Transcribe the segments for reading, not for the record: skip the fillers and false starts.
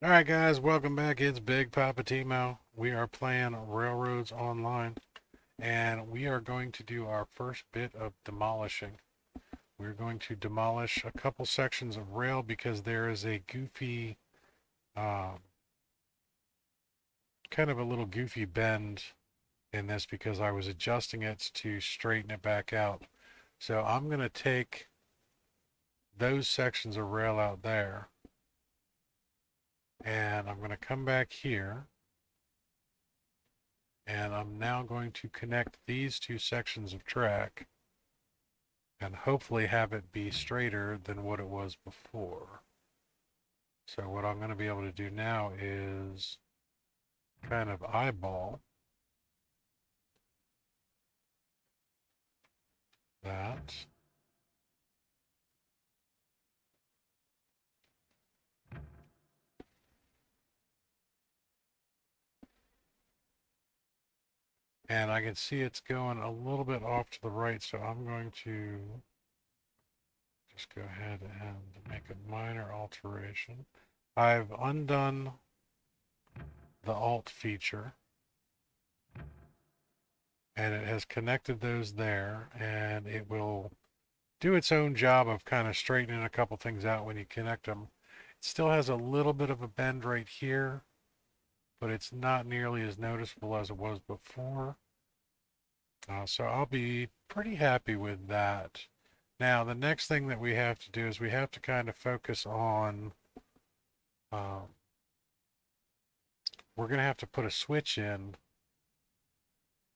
Alright guys, welcome back. It's BigPoppaTMo. We are playing Railroads Online, and we are going to do our first bit of demolishing. We're going to demolish a couple sections of rail because there is a goofy, uh, kind of a little goofy bend in this because I was adjusting it to straighten it back out. So I'm going to take those sections of rail out there, and I'm going to come back here. And I'm now going to connect these two sections of track and hopefully have it be straighter than what it was before. So what I'm going to be able to do now is kind of eyeball that. And I can see it's going a little bit off to the right, so I'm going to just go ahead and make a minor alteration. I've undone the alt feature, and it has connected those there, and it will do its own job of kind of straightening a couple things out when you connect them. It still has a little bit of a bend right here, but it's not nearly as noticeable as it was before. So I'll be pretty happy with that. Now, the next thing that we have to do is we have to kind of focus on, uh, we're going to have to put a switch in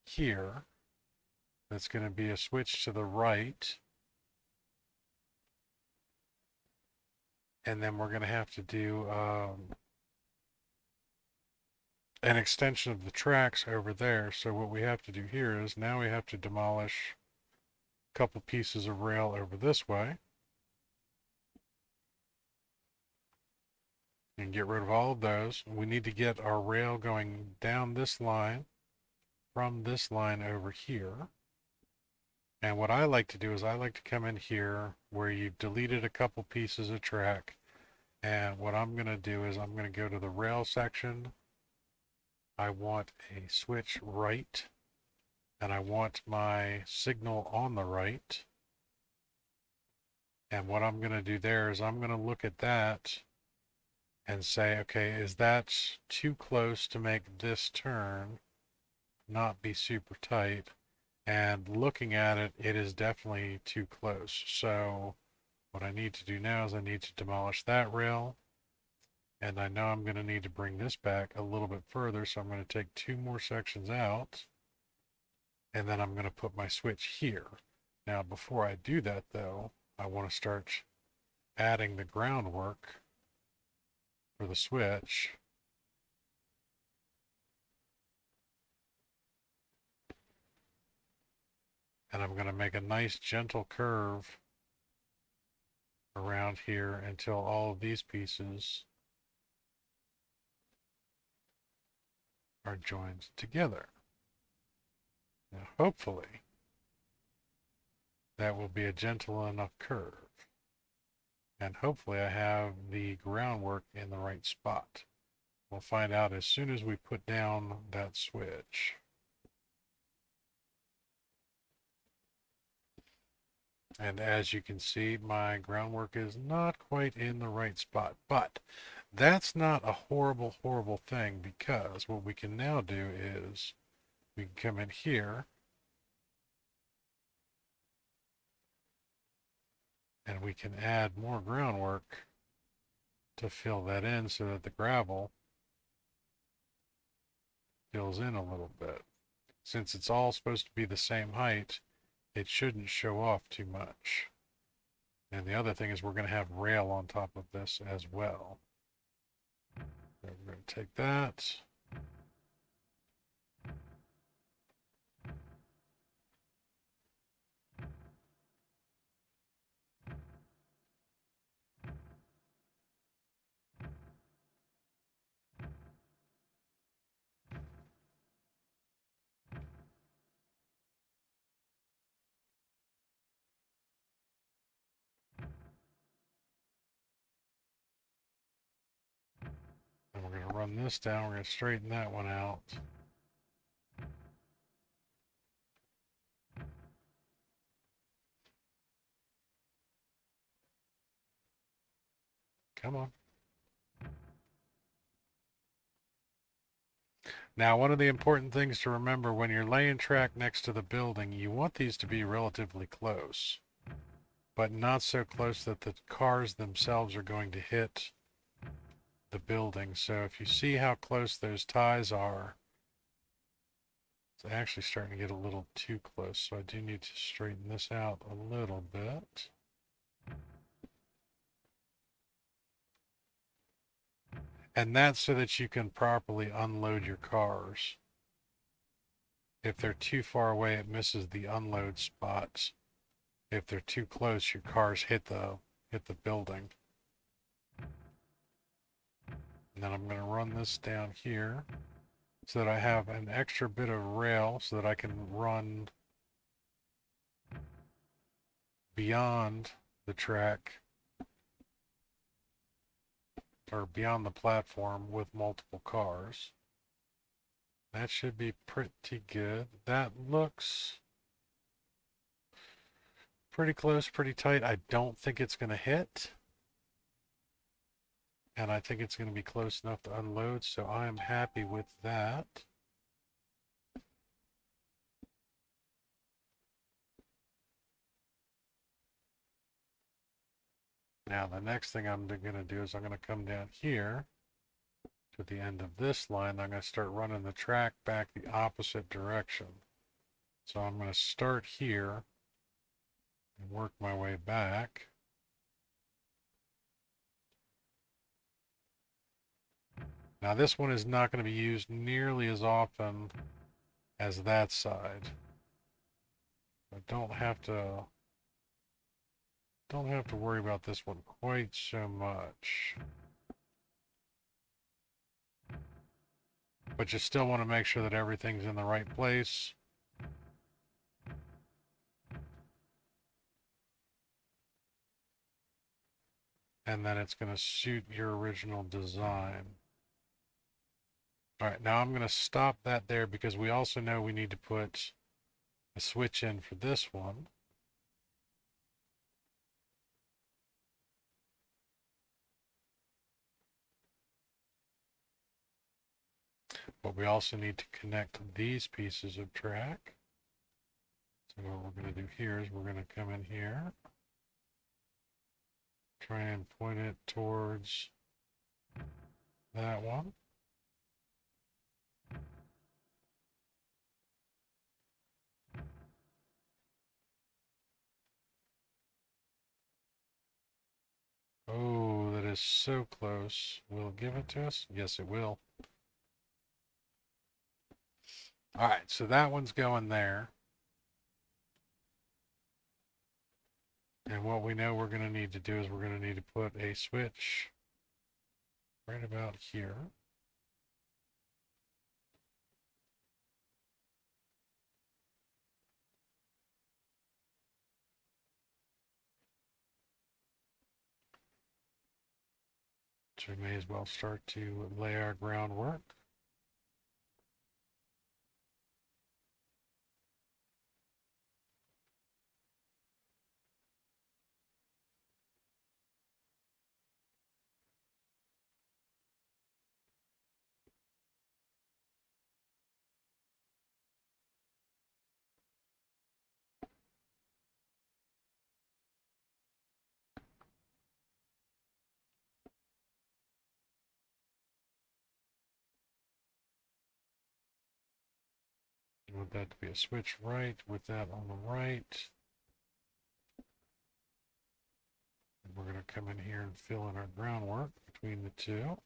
here. That's going to be a switch to the right. And then we're going to have to do an extension of the tracks over there. So what we have to do here is now we have to demolish a couple pieces of rail over this way and get rid of all of those. We need to get our rail going down this line from this line over here. And what I like to do is I like to come in here where you've deleted a couple pieces of track. And what I'm going to do is I'm going to go to the rail section. I want a switch right, and I want my signal on the right. And what I'm going to do there is I'm going to look at that and say, okay, is that too close to make this turn not be super tight? And looking at it, it is definitely too close. So what I need to do now is I need to demolish that rail. And I know I'm going to need to bring this back a little bit further. So I'm going to take two more sections out. And then I'm going to put my switch here. Now, before I do that, though, I want to start adding the groundwork for the switch. And I'm going to make a nice gentle curve around here until all of these pieces are joined together. Now, hopefully, that will be a gentle enough curve. And hopefully I have the groundwork in the right spot. We'll find out as soon as we put down that switch. And as you can see, my groundwork is not quite in the right spot. But that's not a horrible, horrible thing, because what we can now do is we can come in here and we can add more groundwork to fill that in so that the gravel fills in a little bit. Since it's all supposed to be the same height, it shouldn't show off too much. And the other thing is we're going to have rail on top of this as well. So we're going to take that. run this down. We're going to straighten that one out. Come on. Now, one of the important things to remember when you're laying track next to the building, you want these to be relatively close, but not so close that the cars themselves are going to hit the building. So if you see how close those ties are, it's actually starting to get a little too close. So I do need to straighten this out a little bit. And that's so that you can properly unload your cars. If they're too far away, it misses the unload spots. If they're too close, your cars hit the building. And then I'm going to run this down here so that I have an extra bit of rail so that I can run beyond the track or beyond the platform with multiple cars. That should be pretty good. That looks pretty close, pretty tight. I don't think it's going to hit. And I think it's going to be close enough to unload, so I'm happy with that. Now the next thing I'm going to do is I'm going to come down here to the end of this line. I'm going to start running the track back the opposite direction. So I'm going to start here and work my way back. Now this one is not going to be used nearly as often as that side. I don't have to worry about this one quite so much. But you still want to make sure that everything's in the right place. And then it's going to suit your original design. All right, now I'm going to stop that there because we also know we need to put a switch in for this one. But we also need to connect these pieces of track. So what we're going to do here is we're going to come in here, try and point it towards that one. Oh, that is so close. Will it give it to us? Yes, it will. All right, so that one's going there. And what we know we're going to need to do is we're going to need to put a switch right about here. So we may as well start to lay our groundwork. You want that to be a switch right with that on the right. And we're going to come in here and fill in our groundwork between the two.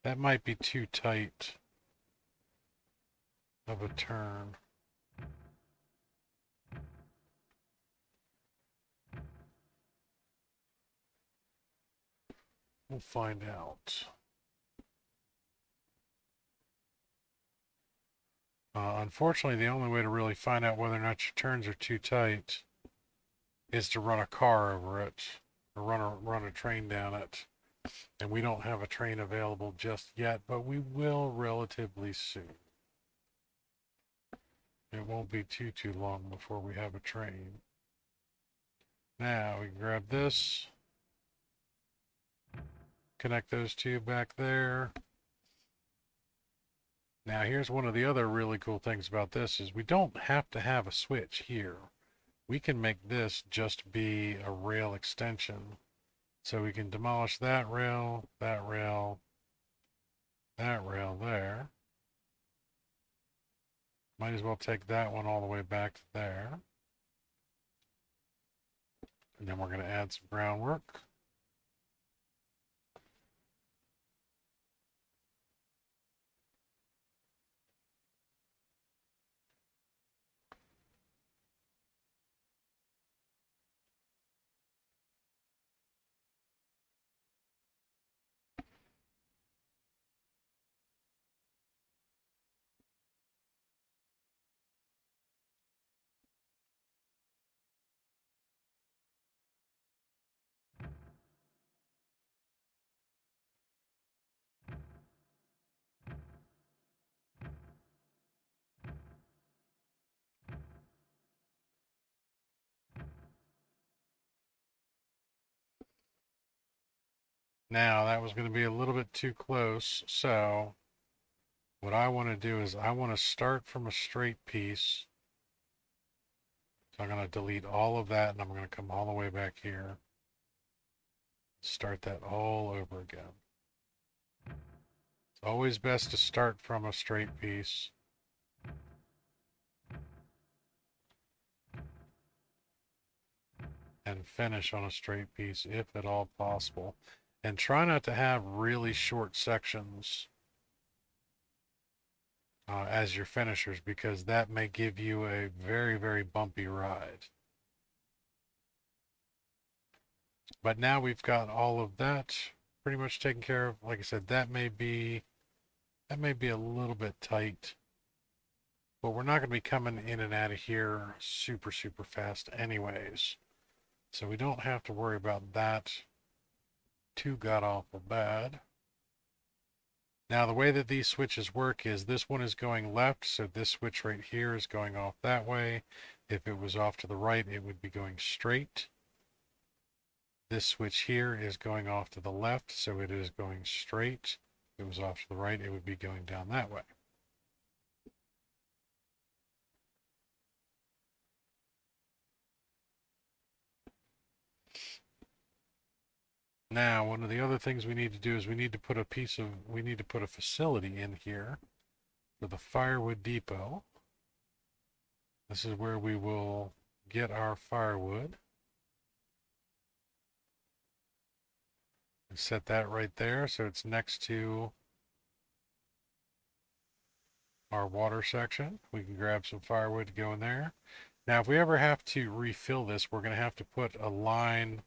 That might be too tight of a turn. We'll find out. Unfortunately, the only way to really find out whether or not your turns are too tight is to run a car over it or run a train down it. And we don't have a train available just yet, but we will relatively soon. It won't be too long before we have a train. Now we can grab this, connect those two back there. Now here's one of the other really cool things about this is we don't have to have a switch here. We can make this just be a rail extension. So we can demolish that rail, that rail, that rail there. Might as well take that one all the way back to there. And then we're going to add some groundwork. Now that was going to be a little bit too close, so what I want to do is I want to start from a straight piece. So I'm going to delete all of that and I'm going to come all the way back here. Start that all over again. It's always best to start from a straight piece. And finish on a straight piece if at all possible. And try not to have really short sections as your finishers because that may give you a very bumpy ride. But now we've got all of that pretty much taken care of. Like I said, that may be a little bit tight, but we're not going to be coming in and out of here super fast anyways. So we don't have to worry about that too god awful bad. Now the way that these switches work is this one is going left, so this switch right here is going off that way. If it was off to the right, it would be going straight. This switch here is going off to the left, so it is going straight. If it was off to the right, it would be going down that way. Now, one of the other things we need to do is we need to put a facility in here for the Firewood Depot. This is where we will get our firewood. And set that right there so it's next to our water section. We can grab some firewood to go in there. Now, if we ever have to refill this, we're going to have to put a line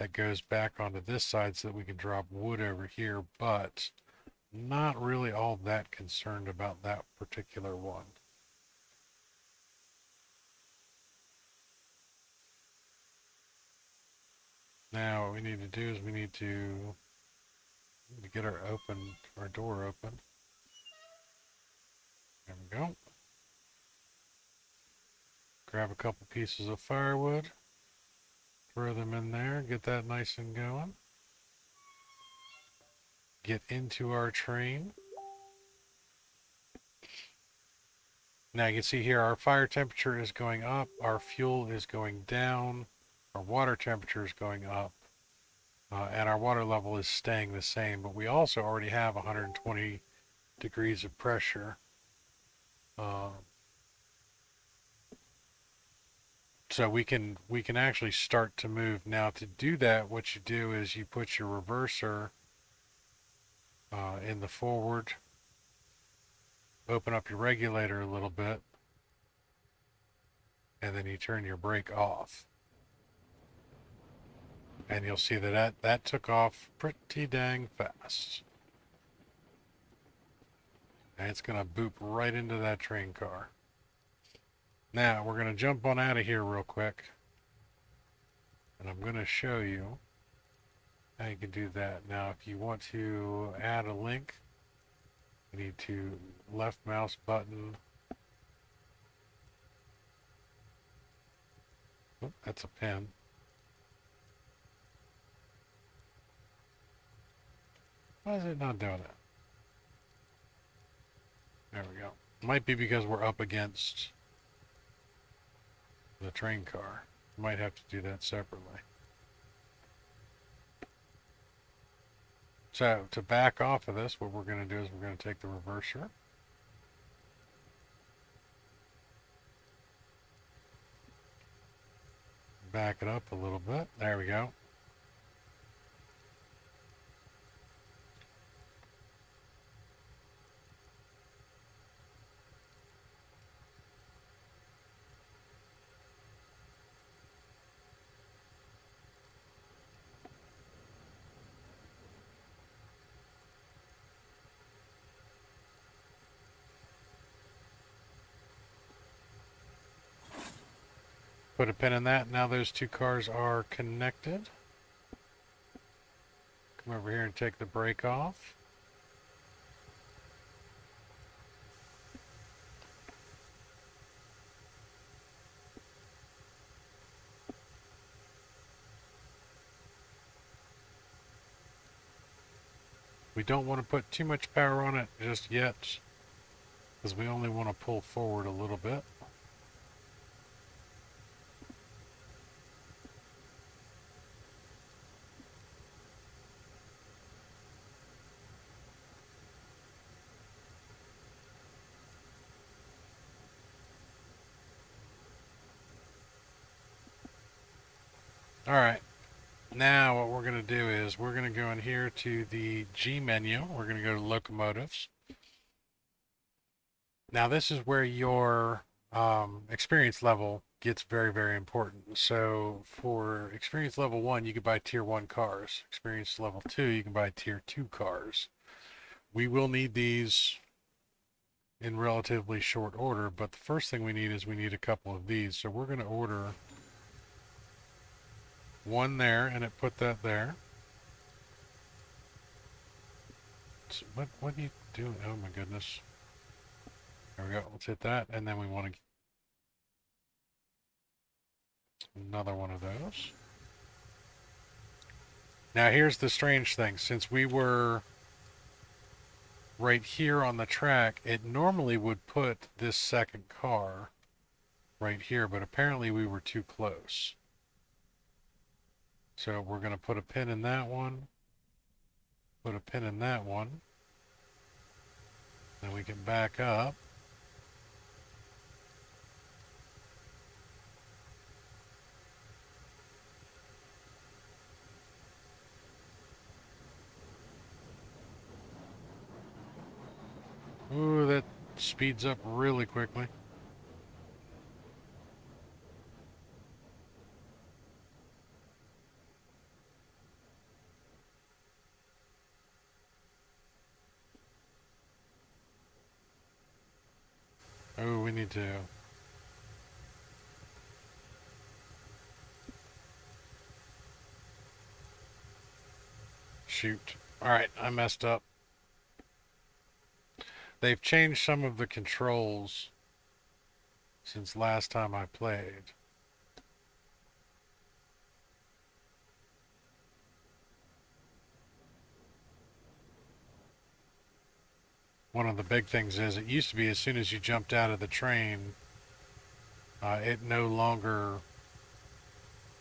that goes back onto this side so that we can drop wood over here, but not really all that concerned about that particular one. Now, what we need to do is we need to get our door open. There we go. Grab a couple pieces of firewood, throw them in there, get that nice and going. Get into our train. Now you can see here our fire temperature is going up, our fuel is going down, our water temperature is going up, and our water level is staying the same, but we also already have 120 degrees of pressure. So we can actually start to move. Now to do that, what you do is you put your reverser in the forward. Open up your regulator a little bit, and then you turn your brake off. And you'll see that took off pretty dang fast. And it's going to boop right into that train car. Now, we're going to jump on out of here real quick. And I'm going to show you how you can do that. Now, if you want to add a link, you need to left mouse button. Oh, that's a pin. Why is it not doing it? There we go. Might be because we're up against the train car. Might have to do that separately. So to back off of this, what we're going to do is we're going to take the reverser. Back it up a little bit. There we go. Put a pin in that. Now those two cars are connected. Come over here and take the brake off. We don't want to put too much power on it just yet, because we only want to pull forward a little bit. All right, now what we're going to do is we're going to go in here to the G menu. We're going to go to Locomotives. Now this is where your experience level gets very, very important. So for experience level 1, you can buy tier 1 cars. Experience level 2, you can buy tier 2 cars. We will need these in relatively short order, but the first thing we need is we need a couple of these. So we're going to order one there, and it put that there. So what are you doing? Oh my goodness. There we go. Let's hit that, and then we want to get another one of those. Now here's the strange thing. Since we were right here on the track, it normally would put this second car right here, but apparently we were too close. So we're going to put a pin in that one, put a pin in that one, then we can back up. Ooh, that speeds up really quickly. Oh, we need to... Shoot. Alright, I messed up. They've changed some of the controls since last time I played. One of the big things is it used to be as soon as you jumped out of the train, it no longer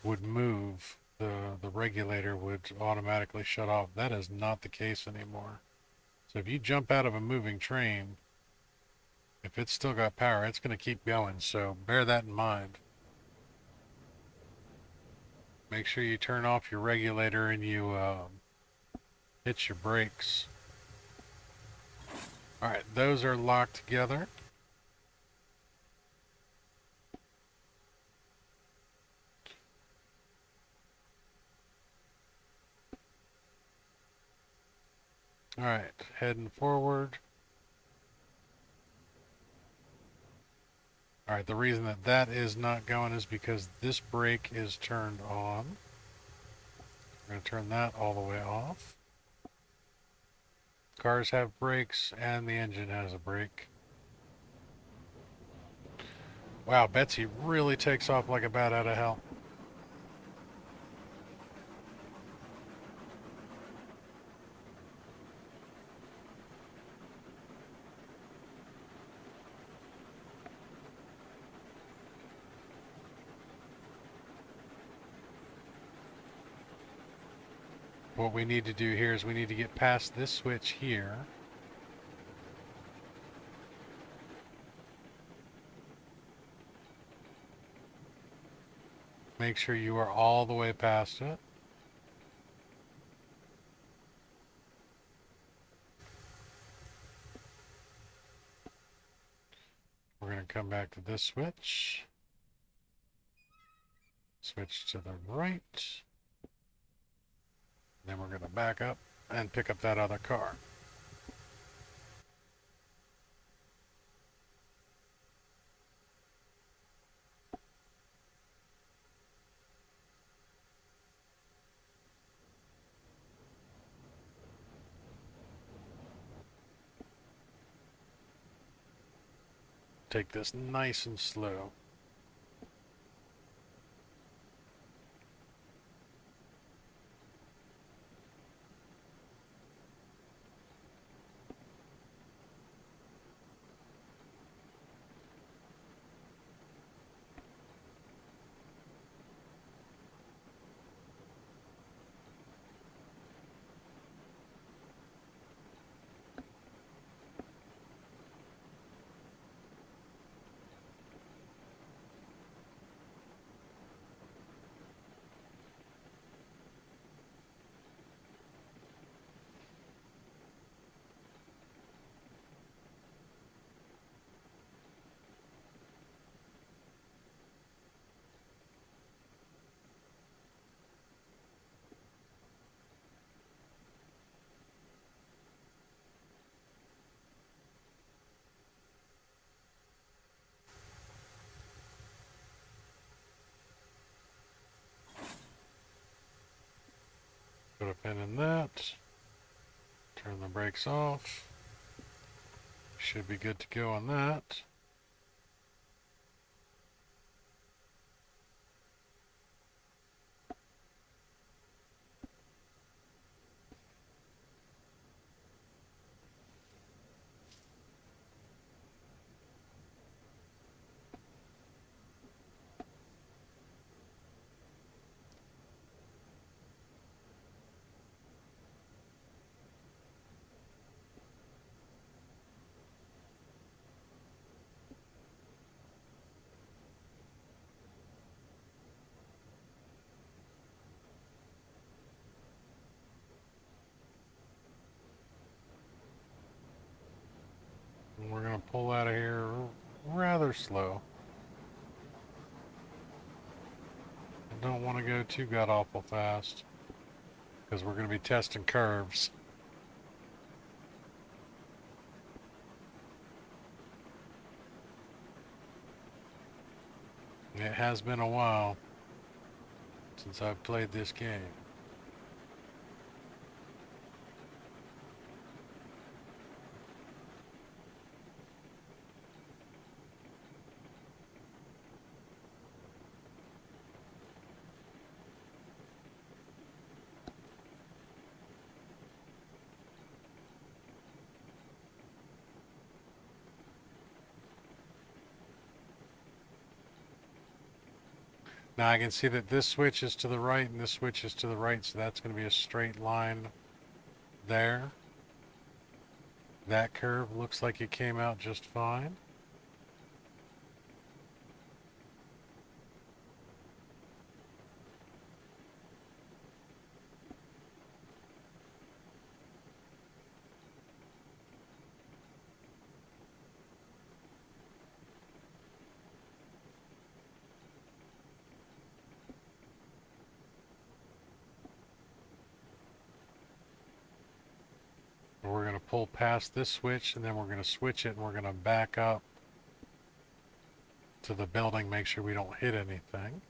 would move. The regulator would automatically shut off. That is not the case anymore. So if you jump out of a moving train, if it's still got power, it's going to keep going. So bear that in mind. Make sure you turn off your regulator and you hit your brakes. Alright, those are locked together. Alright, heading forward. Alright, the reason that that is not going is because this brake is turned on. We're going to turn that all the way off. Cars have brakes, and the engine has a brake. Wow, Betsy really takes off like a bat out of hell. What we need to do here is we need to get past this switch here. Make sure you are all the way past it. We're going to come back to this switch. Switch to the right. Then we're going to back up and pick up that other car. Take this nice and slow. Put a pin in that. Turn the brakes off. Should be good to go on that. And we're going to pull out of here rather slow. I don't want to go too god-awful fast, because we're going to be testing curves. It has been a while since I've played this game. Now I can see that this switch is to the right and this switch is to the right, so that's going to be a straight line there. That curve looks like it came out just fine. We're going to pull past this switch, and then we're going to switch it, and we're going to back up to the building, make sure we don't hit anything.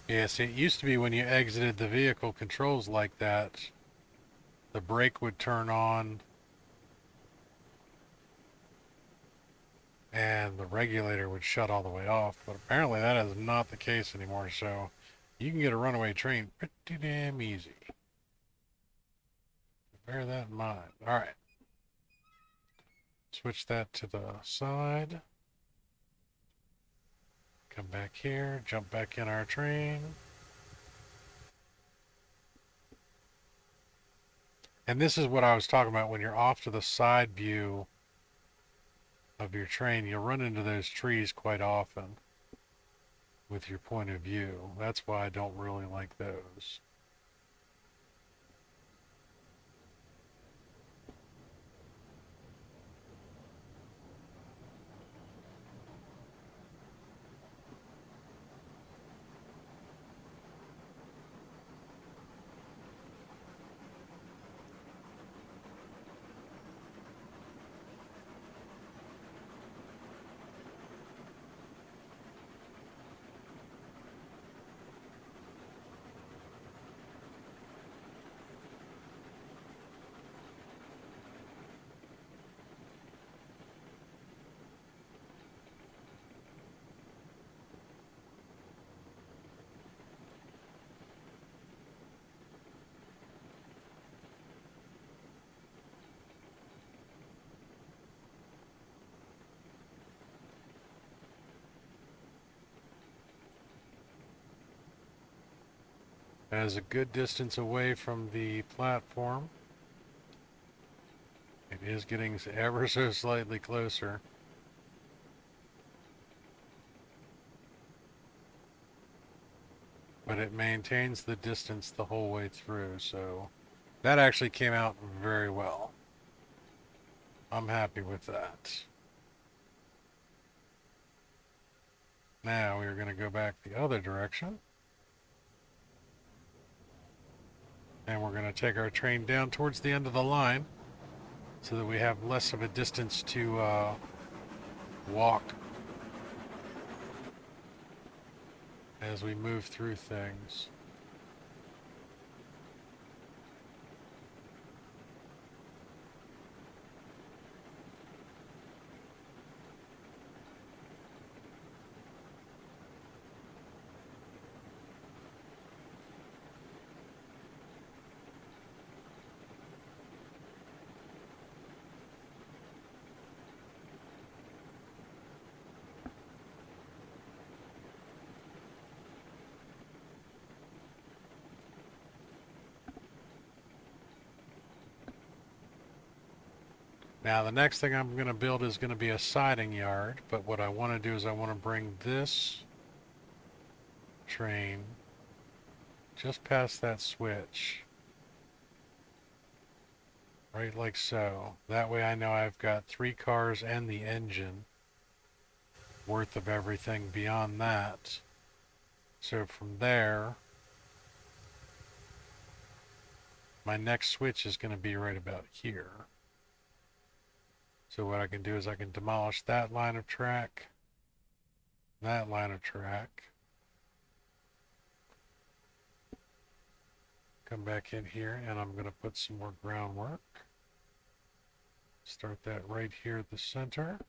Yeah, see, it used to be when you exited the vehicle controls like that, the brake would turn on and the regulator would shut all the way off, but apparently that is not the case anymore, so you can get a runaway train pretty damn easy. Bear that in mind. Alright. Switch that to the side. Come back here, jump back in our train. And this is what I was talking about when you're off to the side view of your train, you'll run into those trees quite often with your point of view. That's why I don't really like those. As a good distance away from the platform. It is getting ever so slightly closer. But it maintains the distance the whole way through, so that actually came out very well. I'm happy with that. Now we're going to go back the other direction. And we're going to take our train down towards the end of the line so that we have less of a distance to walk as we move through things. Now the next thing I'm going to build is going to be a siding yard, but what I want to do is I want to bring this train just past that switch. Right like so. That way I know I've got 3 cars and the engine worth of everything beyond that. So from there, my next switch is going to be right about here. So what I can do is I can demolish that line of track, that line of track, come back in here, and I'm going to put some more groundwork. Start that right here at the center.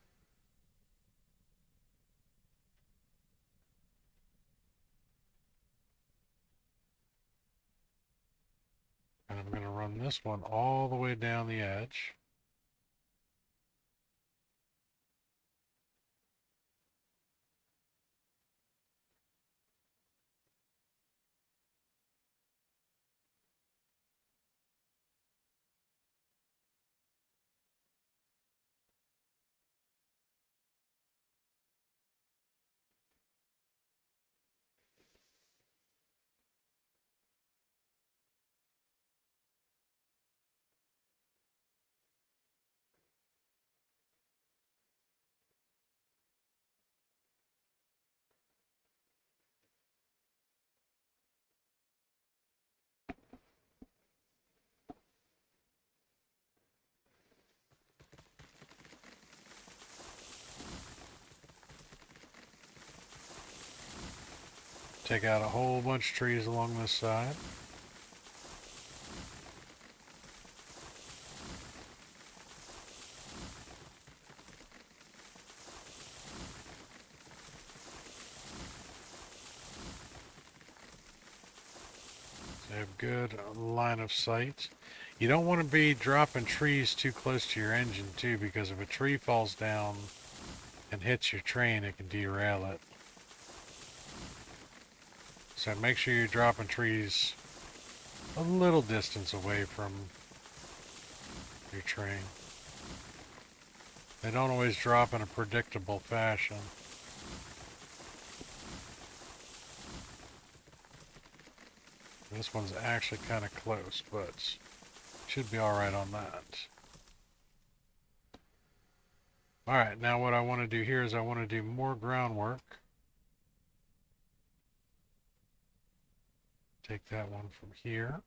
And I'm going to run this one all the way down the edge. take out a whole bunch of trees along this side. So you have good line of sight. You don't want to be dropping trees too close to your engine too, because if a tree falls down and hits your train, it can derail it. So make sure you're dropping trees a little distance away from your train. They don't always drop in a predictable fashion. This one's actually kind of close, but should be alright on that. Alright, now what I want to do here is I want to do more groundwork. Take that one from here.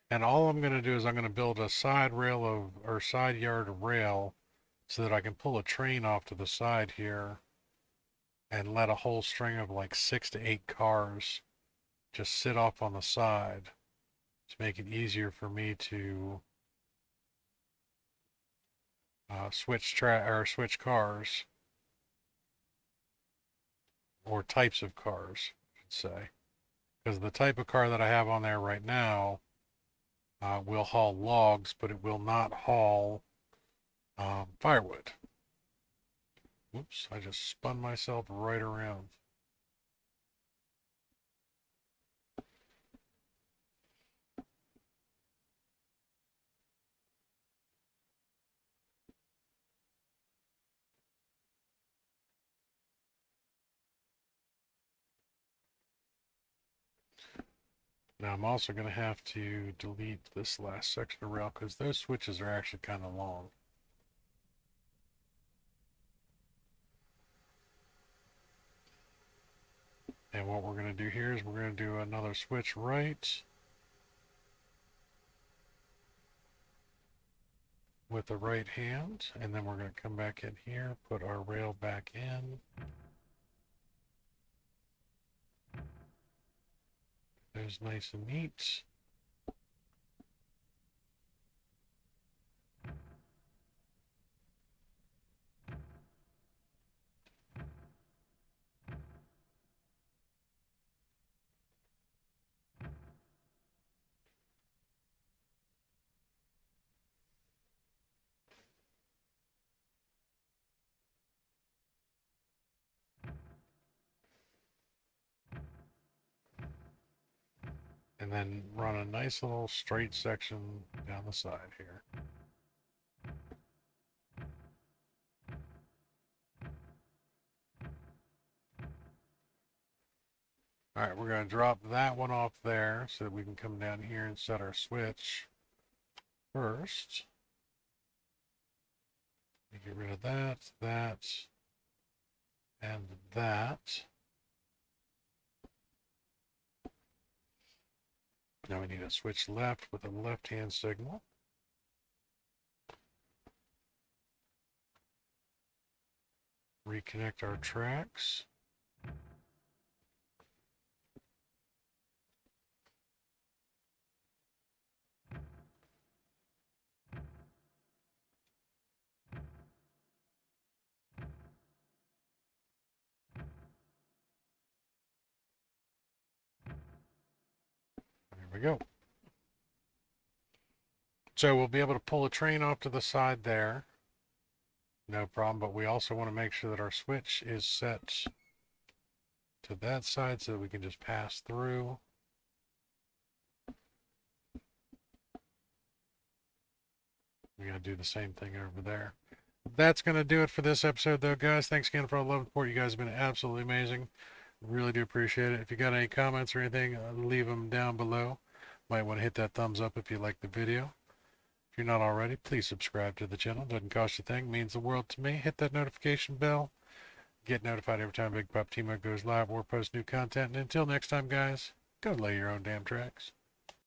And all I'm going to do is I'm going to build a side rail of, or side yard rail so that I can pull a train off to the side here and let a whole string of like 6 to 8 cars just sit off on the side to make it easier for me to switch cars or types of cars, I should say. Because the type of car that I have on there right now will haul logs, but it will not haul firewood. Whoops, I just spun myself right around. Now I'm also going to have to delete this last section of rail because those switches are actually kind of long. And what we're going to do here is we're going to do another switch right with the right hand, and then we're going to come back in here, put our rail back in. There's nice and neat. And then run a nice little straight section down the side here. All right, we're going to drop that one off there so that we can come down here and set our switch first. Get rid of that, and that. Now we need to switch left with a left-hand signal. Reconnect our tracks. There we go. So we'll be able to pull a train off to the side there. No problem, but we also want to make sure that our switch is set to that side so that we can just pass through. We got to do the same thing over there. That's going to do it for this episode, though, guys. Thanks again for all the love and support. You guys have been absolutely amazing. Really do appreciate it. If you got any comments or anything, leave them down below. Might want to hit that thumbs up if you like the video. If you're not already, please subscribe to the channel. Doesn't cost you a thing. Means the world to me. Hit that notification bell. get notified every time BigPoppaTMo goes live or posts new content. And until next time, guys, go lay your own damn tracks.